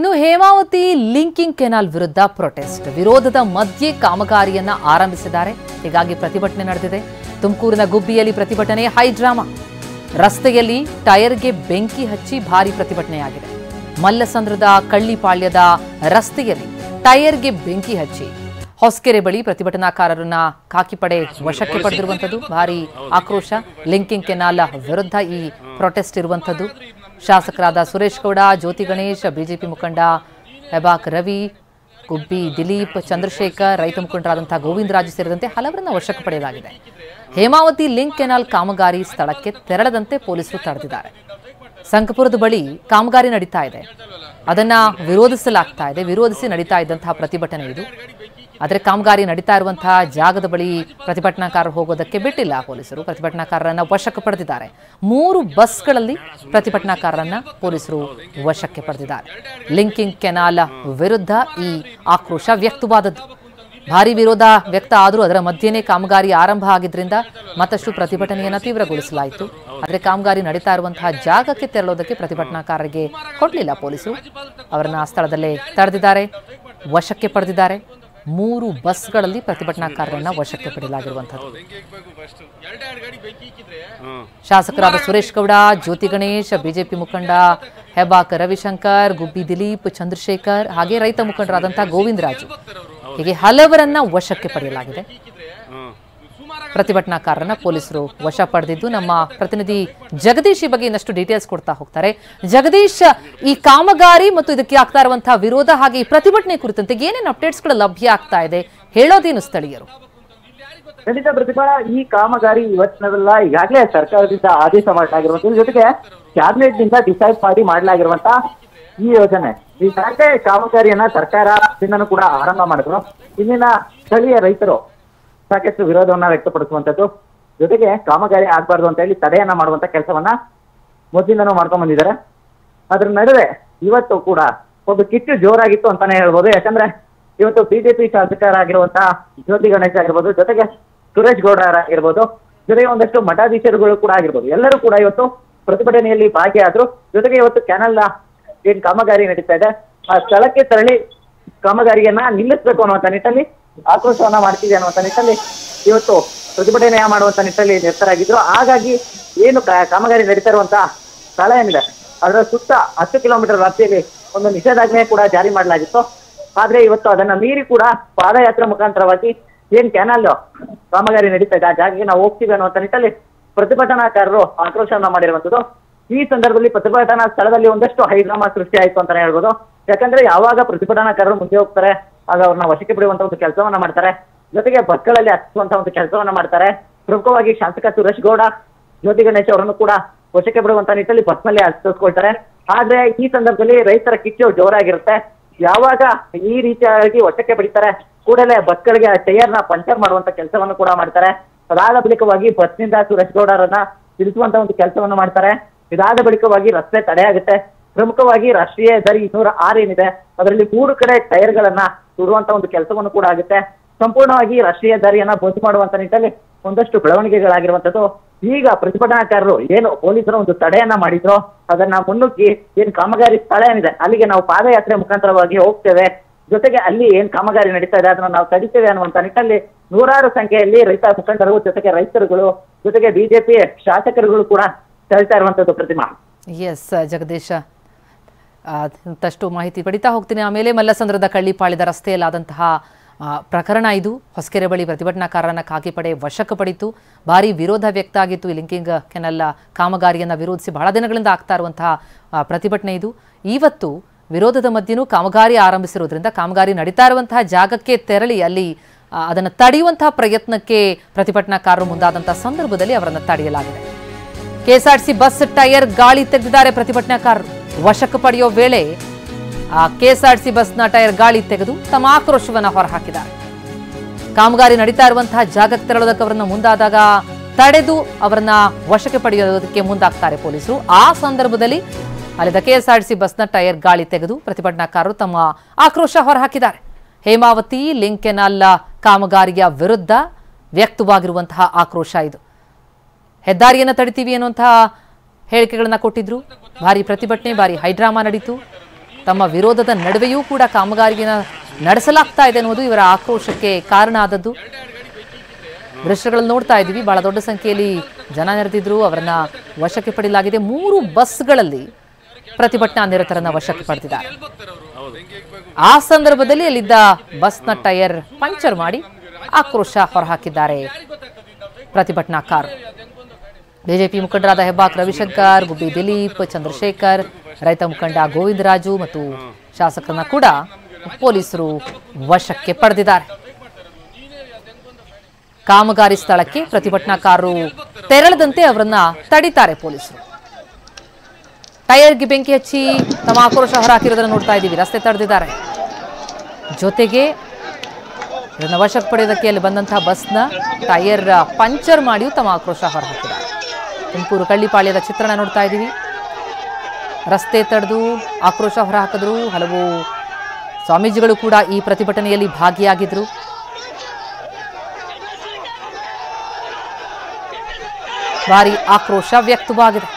ಇನ್ನು Hemavathi linking canal ವಿರುದ್ಧ protest ವಿರೋಧದ ಮಧ್ಯೆ ಕಾಮಗಾರಿಯನ್ನ ಆರಂಭಿಸಿದ್ದಾರೆ. ಹೀಗಾಗಿ ಪ್ರತಿಭಟನೆ ನಡೆದಿದೆ. ತುಮಕೂರಿನ ಗುಬ್ಬಿಯಲ್ಲಿ ಪ್ರತಿಭಟನೆ ಹೈ ಡ್ರಾಮಾ. ರಸ್ತೆಯಲ್ಲಿ ಟೈರ್ಗೆ ಬೆಂಕಿ ಹಚ್ಚಿ ಭಾರಿ ಪ್ರತಿಭಟನೆಯಾಗಿದೆ. ಮಲ್ಲಸಂದ್ರದ ಕಳ್ಳಿಪಾಳ್ಯದ ರಸ್ತೆಯಲ್ಲಿ ಟೈರ್ಗೆ ಬೆಂಕಿ ಹಚ್ಚಿ ಹೊಸಕೆರೆ ಬಳಿ ಪ್ರತಿಭಟನಾಕಾರರನ್ನ ಖಾಕಿಪಡೆ ವಶಕ್ಕೆ ಪಡೆದಿರುವಂಥದ್ದು. ಭಾರಿ ಆಕ್ರೋಶ. ಲಿಂಕಿಂಗ್ ಕೆನಾಲ್ ವಿರುದ್ಧ ಈ ಪ್ರೊಟೆಸ್ಟ್ ಇರುವಂಥದ್ದು. ಶಾಸಕರಾದ ಸುರೇಶ್ ಗೌಡ, ಜ್ಯೋತಿ ಗಣೇಶ್, ಬಿಜೆಪಿ ಮುಖಂಡ ಹೆಬಾಕ್ ರವಿ, ಗುಬ್ಬಿ ದಿಲೀಪ್, ಚಂದ್ರಶೇಖರ್, ರೈತ ಮುಖಂಡರಾದಂತಹ ಗೋವಿಂದರಾಜು ಸೇರಿದಂತೆ ಹಲವರನ್ನ ವಶಕ್ಕೆ ಪಡೆಯಲಾಗಿದೆ. ಹೇಮಾವತಿ ಲಿಂಕ್ ಕೆನಾಲ್ ಕಾಮಗಾರಿ ಸ್ಥಳಕ್ಕೆ ತೆರಳದಂತೆ ಪೊಲೀಸರು ತಡೆದಿದ್ದಾರೆ. ಸಂಕಪುರದ ಬಳಿ ಕಾಮಗಾರಿ ನಡೀತಾ ಇದೆ. ಅದನ್ನ ವಿರೋಧಿಸಲಾಗ್ತಾ ಇದೆ. ವಿರೋಧಿಸಿ ನಡೀತಾ ಇದ್ದಂತಹ ಪ್ರತಿಭಟನೆ ಇದು. ಆದರೆ ಕಾಮಗಾರಿ ನಡೀತಾ ಇರುವಂತಹ ಜಾಗದ ಬಳಿ ಪ್ರತಿಭಟನಾಕಾರರು ಹೋಗೋದಕ್ಕೆ ಬಿಟ್ಟಿಲ್ಲ ಪೊಲೀಸರು. ಪ್ರತಿಭಟನಾಕಾರರನ್ನ ವಶಕ್ಕೆ ಪಡೆದಿದ್ದಾರೆ. 3 ಬಸ್ಗಳಲ್ಲಿ ಪ್ರತಿಭಟನಾಕಾರರನ್ನ ಪೊಲೀಸರು ವಶಕ್ಕೆ ಪಡೆದಿದ್ದಾರೆ. ಲಿಂಕಿಂಗ್ ಕೆನಾಲ್ ವಿರುದ್ಧ ಈ ಆಕ್ರೋಶ ವ್ಯಕ್ತವಾದದ್ದು. ಭಾರಿ ವಿರೋಧ ವ್ಯಕ್ತ ಆದರೂ ಅದರ ಮಧ್ಯೆನೇ ಕಾಮಗಾರಿ ಆರಂಭ ಆಗಿದ್ರಿಂದ ಮತ್ತಷ್ಟು ಪ್ರತಿಭಟನೆಯನ್ನು ತೀವ್ರಗೊಳಿಸಲಾಯಿತು. ಆದರೆ ಕಾಮಗಾರಿ ನಡೀತಾ ಇರುವಂತಹ ಜಾಗಕ್ಕೆ ತೆರಳೋದಕ್ಕೆ ಪ್ರತಿಭಟನಾಕಾರರಿಗೆ ಕೊಡಲಿಲ್ಲ ಪೊಲೀಸರು. ಅವರನ್ನ ಸ್ಥಳದಲ್ಲೇ ತಡೆದಿದ್ದಾರೆ, ವಶಕ್ಕೆ ಪಡೆದಿದ್ದಾರೆ. 3 ಬಸ್ಗಳಲ್ಲಿ ಪ್ರತಿಭಟನಾಕಾರರನ್ನ ವಶಕ್ಕೆ ಪಡೆಯಲಾಗಿರುವಂಥದ್ದು. ಶಾಸಕರಾದ ಸುರೇಶ್ ಗೌಡ, ಜ್ಯೋತಿ ಗಣೇಶ್, ಬಿಜೆಪಿ ಮುಖಂಡ ಹೆಬಾಕ್ ರವಿಶಂಕರ್, ಗುಬ್ಬಿ ದಿಲೀಪ್, ಚಂದ್ರಶೇಖರ್ ಹಾಗೆ ರೈತ ಮುಖಂಡರಾದಂತಹ ಗೋವಿಂದರಾಜು ಹೀಗೆ ಹಲವರನ್ನ ವಶಕ್ಕೆ ಪಡೆಯಲಾಗಿದೆ. ಪ್ರತಿಭಟನಾಕಾರರನ್ನ ಪೊಲೀಸರು ವಶ ಪಡೆದಿದ್ದು. ನಮ್ಮ ಪ್ರತಿನಿಧಿ ಜಗದೀಶ್ ಈ ಬಗ್ಗೆ ಇನ್ನಷ್ಟು ಡೀಟೇಲ್ಸ್ ಕೊಡ್ತಾ ಹೋಗ್ತಾರೆ. ಜಗದೀಶ್, ಈ ಕಾಮಗಾರಿ ಮತ್ತು ಇದಕ್ಕೆ ಆಗ್ತಾ ಇರುವಂತಹ ವಿರೋಧ ಹಾಗೆ ಈ ಪ್ರತಿಭಟನೆ ಕುರಿತಂತೆ ಏನೇನು ಅಪ್ಡೇಟ್ಸ್ಗಳು ಲಭ್ಯ ಆಗ್ತಾ ಇದೆ, ಹೇಳೋದೇನು ಸ್ಥಳೀಯರು? ಖಂಡಿತ ಪ್ರತಿಭಾ, ಈ ಕಾಮಗಾರಿ ಇವತ್ತಿನದಲ್ಲ, ಈಗಾಗಲೇ ಸರ್ಕಾರದಿಂದ ಆದೇಶ ಮಾಡಲಾಗಿರುವಂತ, ಜೊತೆಗೆ ಕ್ಯಾಬಿನೆಟ್ ನಿಂದ ಡಿಸೈಡ್ ಮಾಡಿ ಮಾಡಲಾಗಿರುವಂತಹ ಈ ಯೋಜನೆ. ಈಗಾಗಲೇ ಕಾಮಗಾರಿಯನ್ನ ಸರ್ಕಾರ ಇದನ್ನು ಕೂಡ ಆರಂಭ ಮಾಡಿದ್ರು. ಇಲ್ಲಿನ ಸ್ಥಳೀಯ ರೈತರು ಸಾಕಷ್ಟು ವಿರೋಧವನ್ನ ವ್ಯಕ್ತಪಡಿಸುವಂತದ್ದು, ಜೊತೆಗೆ ಕಾಮಗಾರಿ ಆಗ್ಬಾರ್ದು ಅಂತ ಹೇಳಿ ತಡೆಯನ್ನ ಮಾಡುವಂತ ಕೆಲಸವನ್ನ ಮೊದಲಿಂದನೂ ಮಾಡ್ಕೊಂಡ್ ಬಂದಿದ್ದಾರೆ. ಅದ್ರ ನಡುವೆ ಇವತ್ತು ಕೂಡ ಒಂದು ಕಿಚ್ಚು ಜೋರಾಗಿತ್ತು ಅಂತಾನೆ ಹೇಳ್ಬೋದು. ಯಾಕಂದ್ರೆ ಇವತ್ತು ಬಿಜೆಪಿ ಶಾಸಕರಾಗಿರುವಂತಹ ಜ್ಯೋತಿ ಗಣೇಶ್ ಆಗಿರ್ಬೋದು, ಜೊತೆಗೆ ಸುರೇಶ್ ಗೌಡ ಆಗಿರ್ಬೋದು, ಜೊತೆಗೆ ಒಂದಷ್ಟು ಮಠಾಧೀಶರುಗಳು ಕೂಡ ಆಗಿರ್ಬೋದು, ಎಲ್ಲರೂ ಕೂಡ ಇವತ್ತು ಪ್ರತಿಭಟನೆಯಲ್ಲಿ ಭಾಗಿಯಾದ್ರು. ಜೊತೆಗೆ ಇವತ್ತು ಕೆನಾಲ್ ಏನ್ ಕಾಮಗಾರಿ ನಡೀತಾ ಇದೆ ಆ ಸ್ಥಳಕ್ಕೆ ತೆರಳಿ ಕಾಮಗಾರಿಯನ್ನ ನಿಲ್ಲಿಸಬೇಕು ಅನ್ನುವಂತ ನಿಟ್ಟಲ್ಲಿ ಆಕ್ರೋಶವನ್ನ ಮಾಡ್ತಿದೆ ಅನ್ನುವಂತ ನಿಟ್ಟಲ್ಲಿ ಇವತ್ತು ಪ್ರತಿಭಟನೆ ಮಾಡುವಂತ ನಿಟ್ಟಲ್ಲಿ ನಿರ್ಧಾರಾಗಿದ್ರು. ಹಾಗಾಗಿ ಏನು ಕಾಮಗಾರಿ ನಡೀತಾ ಇರುವಂತಹ ಸ್ಥಳ ಏನಿದೆ ಅದರ ಸುತ್ತ 10 ಕಿಲೋಮೀಟರ್ ವ್ಯಾಪ್ತಿಯಲ್ಲಿ ಒಂದು ನಿಷೇಧಾಜ್ಞೆ ಕೂಡ ಜಾರಿ ಮಾಡಲಾಗಿತ್ತು. ಆದ್ರೆ ಇವತ್ತು ಅದನ್ನ ಮೀರಿ ಕೂಡ ಪಾದಯಾತ್ರೆ ಮುಖಾಂತರವಾಗಿ ಏನ್ ಕೆನಾಲ್ ಕಾಮಗಾರಿ ನಡೀತಾ ಇದೆ ಆ ಜಾಗಕ್ಕೆ ನಾವು ಹೋಗ್ತೀವಿ ಅನ್ನುವಂತ ನಿಟ್ಟಲ್ಲಿ ಪ್ರತಿಭಟನಾಕಾರರು ಆಕ್ರೋಶವನ್ನ ಮಾಡಿರುವಂತದ್ದು. ಈ ಸಂದರ್ಭದಲ್ಲಿ ಪ್ರತಿಭಟನಾ ಸ್ಥಳದಲ್ಲಿ ಒಂದಷ್ಟು ಹೈಡ್ರಾಮಾ ಸೃಷ್ಟಿ ಆಯ್ತು ಅಂತಾನೆ ಹೇಳ್ಬೋದು. ಯಾಕಂದ್ರೆ ಯಾವಾಗ ಪ್ರತಿಭಟನಾಕಾರರು ಮುಂದೆ ಹೋಗ್ತಾರೆ ಆಗ ಅವ್ರನ್ನ ವಶಕ್ಕೆ ಬಿಡುವಂತ ಒಂದು ಕೆಲಸವನ್ನ ಮಾಡ್ತಾರೆ, ಜೊತೆಗೆ ಬಸ್ಗಳಲ್ಲಿ ಹಚ್ಚುವಂತ ಒಂದು ಕೆಲಸವನ್ನ ಮಾಡ್ತಾರೆ. ಪ್ರಮುಖವಾಗಿ ಶಾಸಕ ಸುರೇಶ್ ಗೌಡ, ಜ್ಯೋತಿ ಗಣೇಶ್ ಅವರನ್ನು ಕೂಡ ವಶಕ್ಕೆ ಬಿಡುವಂತ ನಿಟ್ಟಲ್ಲಿ ಬಸ್ನಲ್ಲಿ ಹಚ್ಚಿಸ್ಕೊಳ್ತಾರೆ. ಆದ್ರೆ ಈ ಸಂದರ್ಭದಲ್ಲಿ ರೈತರ ಕಿಚ್ಚು ಜೋರಾಗಿರುತ್ತೆ. ಯಾವಾಗ ಈ ರೀತಿಯಾಗಿ ವಶಕ್ಕೆ ಬಿಡ್ತಾರೆ ಕೂಡಲೇ ಬಸ್ಗಳಿಗೆ ಟೈರ್ನ ಪಂಚರ್ ಮಾಡುವಂತ ಕೆಲಸವನ್ನು ಕೂಡ ಮಾಡ್ತಾರೆ. ಅದಾದ ಬಳಿಕವಾಗಿ ಬಸ್ನಿಂದ ಸುರೇಶ್ ಗೌಡರನ್ನ ತಿಳಿಸುವಂತ ಒಂದು ಕೆಲಸವನ್ನು ಮಾಡ್ತಾರೆ. ಇದಾದ ಬಳಿಕವಾಗಿ ರಸ್ತೆ ತಡೆಯಾಗುತ್ತೆ. ಪ್ರಮುಖವಾಗಿ ರಾಷ್ಟ್ರೀಯ ಹೆದ್ದಾರಿ 206 ಏನಿದೆ ಅದರಲ್ಲಿ 3 ಕಡೆ ಟೈರ್ಗಳನ್ನ ಸುಡುವಂತ ಒಂದು ಕೆಲಸವನ್ನು ಕೂಡ ಆಗುತ್ತೆ. ಸಂಪೂರ್ಣವಾಗಿ ರಾಷ್ಟ್ರೀಯ ಹೆದ್ದಾರಿಯನ್ನ ಬಂದ್ ಮಾಡುವಂತ ನಿಟ್ಟಲ್ಲಿ ಒಂದಷ್ಟು ಬೆಳವಣಿಗೆಗಳಾಗಿರುವಂತದ್ದು. ಈಗ ಪ್ರತಿಭಟನಾಕಾರರು ಏನು ಪೊಲೀಸರು ಒಂದು ತಡೆಯನ್ನ ಮಾಡಿದ್ರು ಅದನ್ನ ಮುನ್ನುಗ್ಗಿ ಏನ್ ಕಾಮಗಾರಿ ಸ್ಥಳ ಏನಿದೆ ಅಲ್ಲಿಗೆ ನಾವು ಪಾದಯಾತ್ರೆ ಮುಖಾಂತರವಾಗಿ ಹೋಗ್ತೇವೆ, ಜೊತೆಗೆ ಅಲ್ಲಿ ಏನ್ ಕಾಮಗಾರಿ ನಡೀತಾ ಇದೆ ಅದನ್ನ ನಾವು ತಡಿತೇವೆ ಅನ್ನುವಂತ ನಿಟ್ಟಲ್ಲಿ ನೂರಾರು ಸಂಖ್ಯೆಯಲ್ಲಿ ರೈತ ಮುಖಂಡರು, ಜೊತೆಗೆ ರೈತರುಗಳು, ಜೊತೆಗೆ ಬಿಜೆಪಿ ಶಾಸಕರುಗಳು ಕೂಡ ಹೇಳ್ತಾ ಇರುವಂತದ್ದು. ಪ್ರತಿಮಾ, ಎಸ್ ಜಗದೀಶ್, ಮತ್ತಷ್ಟು ಮಾಹಿತಿ ಪಡಿತಾ ಹೋಗ್ತೀನಿ. ಆಮೇಲೆ ಮಲ್ಲಸಂದ್ರದ ಕಳ್ಳಿಪಾಳ್ಯದ ರಸ್ತೆಯಲ್ಲಾದಂತಹ ಪ್ರಕರಣ ಇದು. ಹೊಸಕೆರೆ ಬಳಿ ಪ್ರತಿಭಟನಾಕಾರರನ್ನ ಖಾಕಿಪಡೆ ವಶಕ್ಕೆ ಪಡಿತು. ಭಾರಿ ವಿರೋಧ ವ್ಯಕ್ತ ಆಗಿತ್ತು. ಈ ಲಿಂಕಿಂಗ್ ಕೆನಾಲ್ ಕಾಮಗಾರಿಯನ್ನು ವಿರೋಧಿಸಿ ಬಹಳ ದಿನಗಳಿಂದ ಆಗ್ತಾ ಇರುವಂತಹ ಪ್ರತಿಭಟನೆ ಇದು. ಇವತ್ತು ವಿರೋಧದ ಮಧ್ಯೆನೂ ಕಾಮಗಾರಿ ಆರಂಭಿಸಿರೋದ್ರಿಂದ ಕಾಮಗಾರಿ ನಡೀತಾ ಇರುವಂತಹ ಜಾಗಕ್ಕೆ ತೆರಳಿ ಅಲ್ಲಿ ಅದನ್ನು ತಡೆಯುವಂತಹ ಪ್ರಯತ್ನಕ್ಕೆ ಪ್ರತಿಭಟನಾಕಾರರು ಮುಂದಾದಂತಹ ಸಂದರ್ಭದಲ್ಲಿ ಅವರನ್ನು ತಡೆಯಲಾಗಿದೆ. ಕೆಎಸ್ಆರ್ಟಿಸಿ ಬಸ್ ಟೈರ್ ಗಾಳಿ ತೆಗೆದಿದ್ದಾರೆ ಪ್ರತಿಭಟನಾಕಾರರು. ವಶಕ್ಕೆ ಪಡೆಯೋ ವೇಳೆ ಆ ಕೆಎಸ್ಆರ್ಟಿಸಿ ಬಸ್ನ ಟೈರ್ ಗಾಳಿ ತೆಗೆದು ತಮ್ಮ ಆಕ್ರೋಶವನ್ನ ಹೊರಹಾಕಿದ್ದಾರೆ. ಕಾಮಗಾರಿ ನಡೀತಾ ಇರುವಂತಹ ಜಾಗಕ್ಕೆ ತೆರಳೋದಕ್ಕೆ ಅವರನ್ನ ಮುಂದಾದಾಗ ತಡೆದು ಅವರನ್ನ ವಶಕ್ಕೆ ಪಡೆಯೋದಕ್ಕೆ ಮುಂದಾಗ್ತಾರೆ ಪೊಲೀಸರು. ಆ ಸಂದರ್ಭದಲ್ಲಿ ಅಲ್ಲಿದ್ದ ಕೆಎಸ್ಆರ್ಟಿಸಿ ಬಸ್ನ ಟೈರ್ ಗಾಳಿ ತೆಗೆದು ಪ್ರತಿಭಟನಾಕಾರರು ತಮ್ಮ ಆಕ್ರೋಶ ಹೊರಹಾಕಿದ್ದಾರೆ. ಹೇಮಾವತಿ ಲಿಂಕ್ ಕೆನಾಲ್ ಕಾಮಗಾರಿಯ ವಿರುದ್ಧ ವ್ಯಕ್ತವಾಗಿರುವಂತಹ ಆಕ್ರೋಶ ಇದು. ಹೆದ್ದಾರಿಯನ್ನು ತಡಿತೀವಿ ಅನ್ನುವಂತಹ ಹೇಳಿಕೆಗಳನ್ನು ಕೊಟ್ಟಿದ್ರು. ಭಾರಿ ಪ್ರತಿಭಟನೆ, ಭಾರಿ ಹೈಡ್ರಾಮಾ ನಡೀತು. ತಮ್ಮ ವಿರೋಧದ ನಡುವೆಯೂ ಕೂಡ ಕಾಮಗಾರಿಯನ್ನು ನಡೆಸಲಾಗ್ತಾ ಇದೆ ಅನ್ನೋದು ಇವರ ಆಕ್ರೋಶಕ್ಕೆ ಕಾರಣ ಆದದ್ದು. ದೃಶ್ಯಗಳನ್ನು ನೋಡ್ತಾ ಇದ್ದೀವಿ, ಬಹಳ ದೊಡ್ಡ ಸಂಖ್ಯೆಯಲ್ಲಿ ಜನ ನೆರೆದಿದ್ರು. ಅವರನ್ನ ವಶಕ್ಕೆ ಪಡೆಯಲಾಗಿದೆ. 3 ಬಸ್ಗಳಲ್ಲಿ ಪ್ರತಿಭಟನಾ ನಿರತರನ್ನ ವಶಕ್ಕೆ ಪಡೆದಿದ್ದಾರೆ. ಆ ಸಂದರ್ಭದಲ್ಲಿ ಅಲ್ಲಿದ್ದ ಬಸ್ನ ಟೈರ್ ಪಂಚರ್ ಮಾಡಿ ಆಕ್ರೋಶ ಹೊರಹಾಕಿದ್ದಾರೆ ಪ್ರತಿಭಟನಾಕಾರರು. ಬಿಜೆಪಿ ಮುಖಂಡರಾದ ಹೆಬ್ಬಾಕ್ ರವಿಶಂಕರ್, ಗುಬ್ಬಿ ದಿಲೀಪ್, ಚಂದ್ರಶೇಖರ್, ರೈತ ಮುಖಂಡ ಗೋವಿಂದರಾಜು ಮತ್ತು ಶಾಸಕರನ್ನ ಕೂಡ ಪೊಲೀಸರು ವಶಕ್ಕೆ ಪಡೆದಿದ್ದಾರೆ. ಕಾಮಗಾರಿ ಸ್ಥಳಕ್ಕೆ ಪ್ರತಿಭಟನಾಕಾರರು ತೆರಳದಂತೆ ಅವರನ್ನ ತಡೀತಾರೆ ಪೊಲೀಸರು. ಟೈರ್ಗೆ ಬೆಂಕಿ ಹಚ್ಚಿ ತಮ್ಮ ಆಕ್ರೋಶ ಹೊರಹಾಕಿರೋದನ್ನು ನೋಡ್ತಾ ಇದ್ದೀವಿ. ರಸ್ತೆ ತಡೆದಿದ್ದಾರೆ. ಜೊತೆಗೆ ಇದನ್ನು ವಶಕ್ಕೆ ಪಡೆಯೋದಕ್ಕೆ ಅಲ್ಲಿ ಬಂದಂತಹ ಬಸ್ನ ಟೈರ್ ಪಂಚರ್ ಮಾಡಿಯೂ ತಮ್ಮ ಆಕ್ರೋಶ ಹೊರಹಾಕಿದ್ದಾರೆ. ತುಮಕೂರು ಕಳ್ಳಿಪಾಳ್ಯದ ಚಿತ್ರಣ ನೋಡ್ತಾ ಇದ್ದೀವಿ. ರಸ್ತೆ ತಡೆದು ಆಕ್ರೋಶ ಹೊರಹಾಕಿದ್ರು. ಹಲವು ಸ್ವಾಮೀಜಿಗಳು ಕೂಡ ಈ ಪ್ರತಿಭಟನೆಯಲ್ಲಿ ಭಾಗಿಯಾಗಿದ್ರು. ಭಾರಿ ಆಕ್ರೋಶ ವ್ಯಕ್ತವಾಗಿದೆ.